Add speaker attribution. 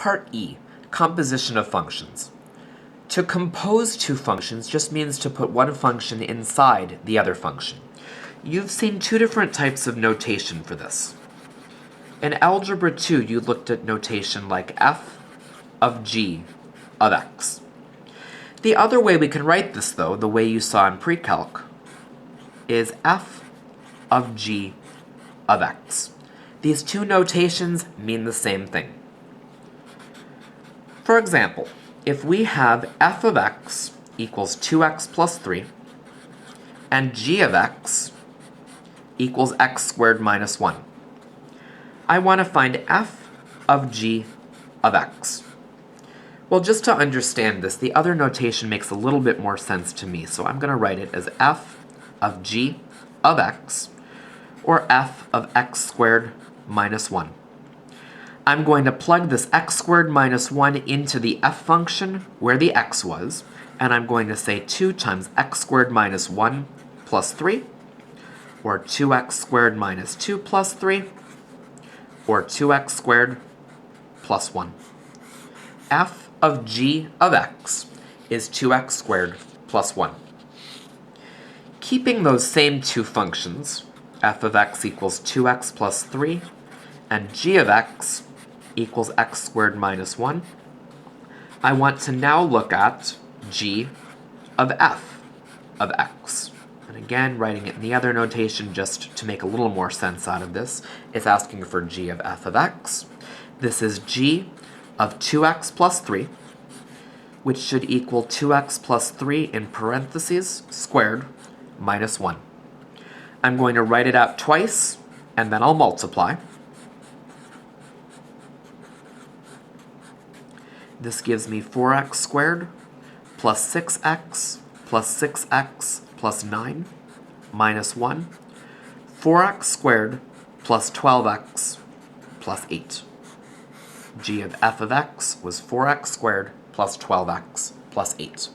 Speaker 1: Part E, composition of functions. To compose two functions just means to put one function inside the other function. You've seen two different types of notation for this. In Algebra 2, you looked at notation like f of g of x. The other way we can write this, though, the way you saw in pre-calc, is f of g of x. These two notations mean the same thing. For example, if we have f of x equals 2x plus 3, and g of x equals x squared minus 1, I want to find f of g of x. Well, just to understand this, the other notation makes a little bit more sense to me, so I'm going to write it as f of g of x, or f of x squared minus 1. I'm going to plug this x squared minus 1 into the f function where the x was, and I'm going to say 2 times x squared minus 1 plus 3, or 2x squared minus 2 plus 3, or 2x squared plus 1. F of g of x is 2x squared plus 1. Keeping those same two functions, f of x equals 2x plus 3, and g of x equals x squared minus 1, I want to now look at g of f of x. And again, writing it in the other notation just to make a little more sense out of this, it's asking for g of f of x. This is g of 2x plus 3, which should equal 2x plus 3 in parentheses squared minus 1. I'm going to write it out twice, and then I'll multiply. This gives me 4x squared plus 6x plus 6x plus 9 minus 1, 4x squared plus 12x plus 8. G of f of x was 4x squared plus 12x plus 8.